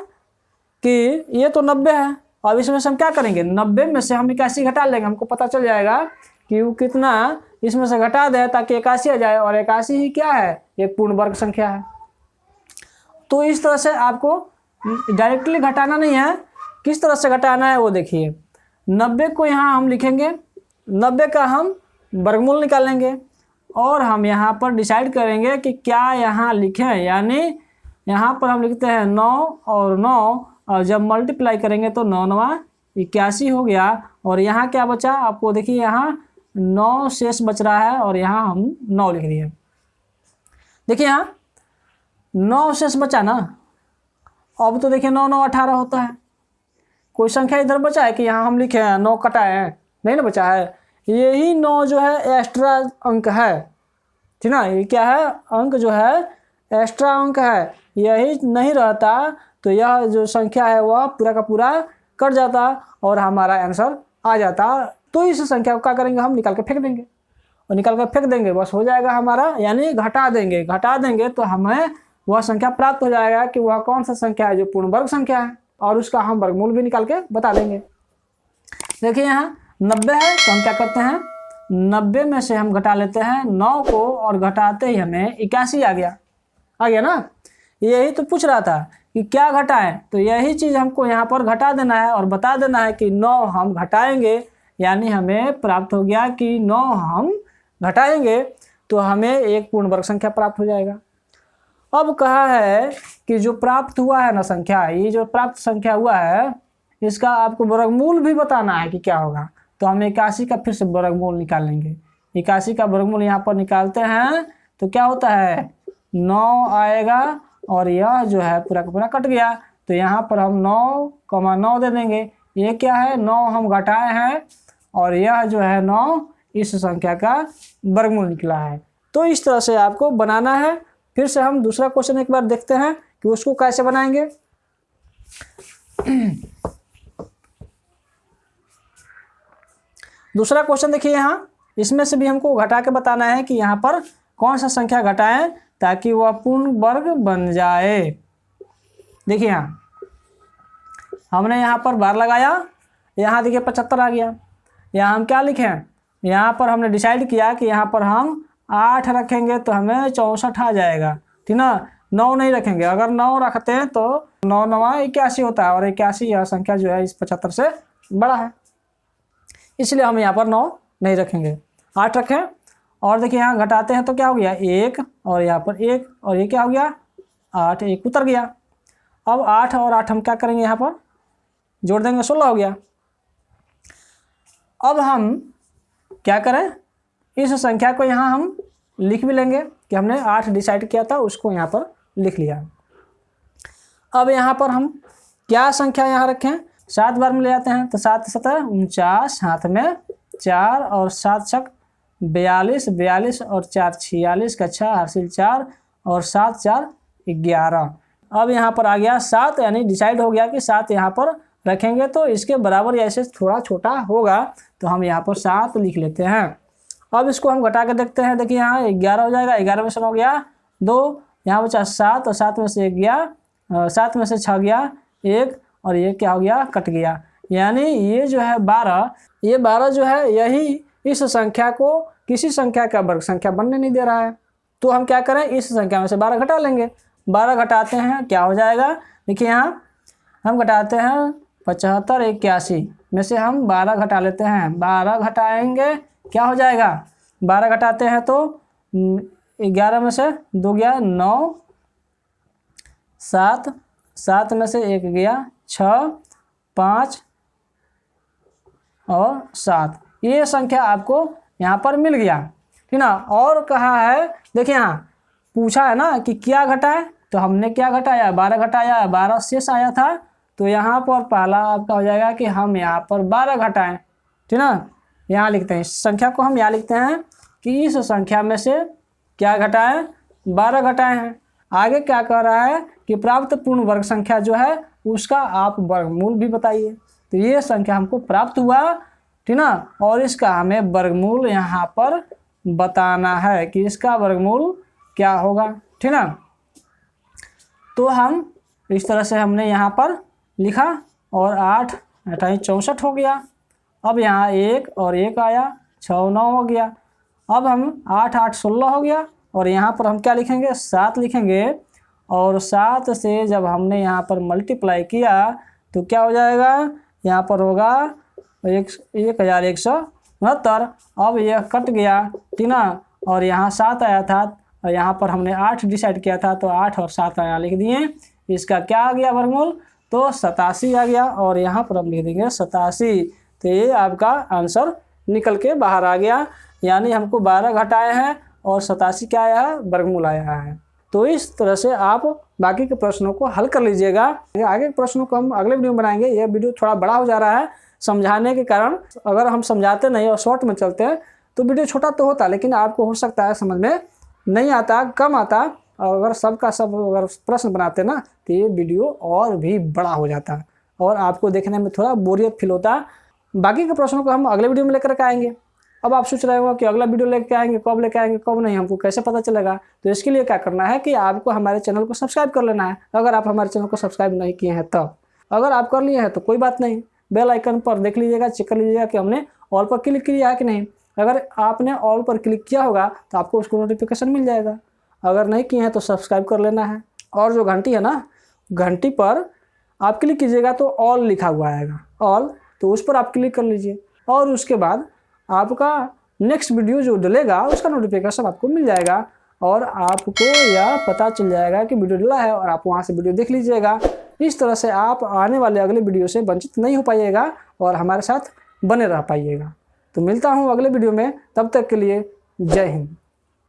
कि ये तो 90 है, अब इसमें से हम क्या करेंगे, 90 में से हम 81 घटा लेंगे, हमको पता चल जाएगा कि वो कितना इसमें से घटा दे ताकि 81 आ जाए, और 81 ही क्या है, एक पूर्ण वर्ग संख्या है। तो इस तरह से आपको डायरेक्टली घटाना नहीं है, किस तरह से घटाना है वो देखिए। 90 को यहाँ हम लिखेंगे, 90 का हम वर्गमूल निकालेंगे और हम यहाँ पर डिसाइड करेंगे कि क्या यहाँ लिखें, यानी यहाँ पर हम लिखते हैं 9 और 9, और जब मल्टीप्लाई करेंगे तो 9 9 81 हो गया, और यहाँ क्या बचा आपको देखिए, यहाँ 9 शेष बच रहा है और यहाँ हम 9 लिख दिए। देखिए यहाँ 9 शेष बचा ना, अब तो देखिए 9 9 18 होता है। कोई संख्या इधर बचा है कि यहाँ हम लिखे हैं 9 कटाए हैं, नहीं ना बचा है। यही 9 जो है एक्स्ट्रा अंक है, ठीक ना, ये क्या है, अंक जो है एक्स्ट्रा अंक है, यही नहीं रहता तो यह जो संख्या है वह पूरा का पूरा कट जाता और हमारा आंसर आ जाता। तो इस संख्या को क्या करेंगे, हम निकाल के फेंक देंगे, और निकाल कर फेंक देंगे, बस हो जाएगा हमारा, यानी घटा देंगे तो हमें वह संख्या प्राप्त हो जाएगा कि वह कौन सा संख्या है जो पूर्ण वर्ग संख्या है, और उसका हम वर्गमूल भी निकाल के बता देंगे। देखिए यहाँ 90 है तो हम क्या करते हैं, 90 में से हम घटा लेते हैं 9 को, और घटाते ही हमें 81 आ गया ना। यही तो पूछ रहा था कि क्या घटाएं, तो यही चीज़ हमको यहाँ पर घटा देना है और बता देना है कि 9 हम घटाएंगे, यानी हमें प्राप्त हो गया कि 9 हम घटाएंगे तो हमें एक पूर्ण वर्ग संख्या प्राप्त हो जाएगा। अब कहा है कि जो प्राप्त हुआ है ना संख्या, ये जो प्राप्त संख्या हुआ है इसका आपको वर्गमूल भी बताना है कि क्या होगा। तो हम 81 का फिर से वर्गमूल निकाल लेंगे। 81 का वर्गमूल यहाँ पर निकालते हैं तो क्या होता है, 9 आएगा और यह जो है पूरा का पूरा कट गया, तो यहाँ पर हम 9,9 दे देंगे। ये क्या है, 9 हम घटाए हैं और यह जो है 9 इस संख्या का वर्गमूल निकला है। तो इस तरह से आपको बनाना है। फिर से हम दूसरा क्वेश्चन एक बार देखते हैं कि उसको कैसे बनाएंगे। दूसरा क्वेश्चन देखिए यहाँ, इसमें से भी हमको घटा के बताना है कि यहाँ पर कौन सा संख्या घटाएं ताकि वह पूर्ण वर्ग बन जाए। देखिए यहाँ हमने यहाँ पर बार लगाया, यहाँ देखिए 75 आ गया। यहाँ हम क्या लिखें, यहाँ पर हमने डिसाइड किया कि यहाँ पर हम 8 रखेंगे तो हमें 64 आ जाएगा, ठीक ना। 9 नहीं रखेंगे, अगर 9 रखते हैं तो 9 9 81 होता है, और 81 यह संख्या जो है इस 75 से बड़ा है, इसलिए हम यहाँ पर 9 नहीं रखेंगे, 8 रखें। और देखिए यहाँ घटाते हैं तो क्या हो गया 1, और यहाँ पर 1, और ये क्या हो गया 8, 1 उतर गया। अब 8 और 8 हम क्या करेंगे, यहाँ पर जोड़ देंगे, 16 हो गया। अब हम क्या करें, इस संख्या को यहाँ हम लिख भी लेंगे कि हमने 8 डिसाइड किया था, उसको यहाँ पर लिख लिया। अब यहाँ पर हम क्या संख्या यहाँ रखें, 7 बार में ले जाते हैं तो 7 7 49, हाथ में 4 और 7 छक 42, 42 और 4 46 का 6 हासिल 4 और 7 4 11। अब यहाँ पर आ गया 7, यानी डिसाइड हो गया कि 7 यहाँ पर रखेंगे तो इसके बराबर या इससे थोड़ा छोटा होगा, तो हम यहाँ पर 7 लिख लेते हैं। अब इसको हम घटा के देखते हैं। देखिए यहाँ 11 हो जाएगा, 11 में से हो गया 2, यहाँ बचा 7 और 7 में से 1 गया, 7 में से 6 गया 1 और ये क्या हो गया, कट गया। यानी ये जो है 12, ये 12 जो है यही इस संख्या को किसी संख्या का वर्ग संख्या बनने नहीं दे रहा है। तो हम क्या करें, इस संख्या में से 12 घटा लेंगे। 12 घटाते हैं क्या हो जाएगा, देखिए यहाँ हम घटाते हैं 75 81 में से हम 12 घटा लेते हैं। 12 घटाएंगे क्या हो जाएगा, 12 घटाते हैं तो 11 में से 2 गया 9, 7, 7 में से 1 गया 6, 5 और 7। ये संख्या आपको यहाँ पर मिल गया, ठीक ना। और कहा है, देखिए यहाँ पूछा है ना कि क्या घटाए, तो हमने क्या घटाया, 12 घटाया, 12 शेष आया था। तो यहाँ पर पहला आपका हो जाएगा कि हम यहाँ पर 12 घटाएं, ठीक ना। यहाँ लिखते हैं, इस संख्या को हम यहाँ लिखते हैं कि इस संख्या में से क्या घटाएं, 12 घटाए हैं। आगे क्या कह रहा है कि प्राप्त पूर्ण वर्ग संख्या जो है उसका आप वर्गमूल भी बताइए। तो ये संख्या हमको प्राप्त हुआ, ठीक ना, और इसका हमें वर्गमूल यहाँ पर बताना है कि इसका वर्गमूल क्या होगा, ठीक ना। तो हम इस तरह से हमने यहाँ पर लिखा और 8 28 64 हो गया। अब यहाँ 1 और 1 आया, 6 9 हो गया। अब हम 8 8 16 हो गया और यहाँ पर हम क्या लिखेंगे, 7 लिखेंगे। और 7 से जब हमने यहाँ पर मल्टीप्लाई किया तो क्या हो जाएगा, यहाँ पर होगा 1169। अब यह कट गया, ठीक ना, और यहाँ 7 आया था और यहाँ पर हमने 8 डिसाइड किया था तो 8 और 7 यहाँ लिख दिए। इसका क्या आ गया वर्गमूल, तो 87 आ गया और यहाँ पर हम लिख देंगे 87। तो ये आपका आंसर निकल के बाहर आ गया, यानी हमको 12 घटाए हैं और 87 क्या आया है, वर्गमूल आया है। तो इस तरह से आप बाकी के प्रश्नों को हल कर लीजिएगा। आगे के प्रश्नों को हम अगले वीडियो में बनाएंगे। यह वीडियो थोड़ा बड़ा हो जा रहा है समझाने के कारण। अगर हम समझाते नहीं और शॉर्ट में चलते हैं तो वीडियो छोटा तो होता, लेकिन आपको हो सकता है समझ में नहीं आता, कम आता। अगर सबका सब अगर प्रश्न बनाते ना तो ये वीडियो और भी बड़ा हो जाता और आपको देखने में थोड़ा बोरियत फील होता। बाकी के प्रश्नों को हम अगले वीडियो में लेकर के आएंगे। अब आप सोच रहे हो कि अगला वीडियो लेके आएंगे, कब लेके आएंगे कब नहीं, हमको कैसे पता चलेगा। तो इसके लिए क्या करना है कि आपको हमारे चैनल को सब्सक्राइब कर लेना है। अगर आप हमारे चैनल को सब्सक्राइब नहीं किए हैं तब, अगर आप कर लिए हैं तो कोई बात नहीं, बेल आइकन पर देख लीजिएगा, चेक कर लीजिएगा कि हमने ऑल पर क्लिक किया है कि नहीं। अगर आपने ऑल पर क्लिक किया होगा तो आपको उसको नोटिफिकेशन मिल जाएगा। अगर नहीं किए हैं तो सब्सक्राइब कर लेना है। और जो घंटी है ना, घंटी पर आप क्लिक कीजिएगा तो ऑल लिखा हुआ आएगा, ऑल, तो उस पर आप क्लिक कर लीजिए और उसके बाद आपका नेक्स्ट वीडियो जो डलेगा उसका नोटिफिकेशन आपको मिल जाएगा और आपको यह पता चल जाएगा कि वीडियो डला है और आप वहां से वीडियो देख लीजिएगा। इस तरह से आप आने वाले अगले वीडियो से वंचित नहीं हो पाइएगा और हमारे साथ बने रह पाइएगा। तो मिलता हूँ अगले वीडियो में, तब तक के लिए जय हिंद।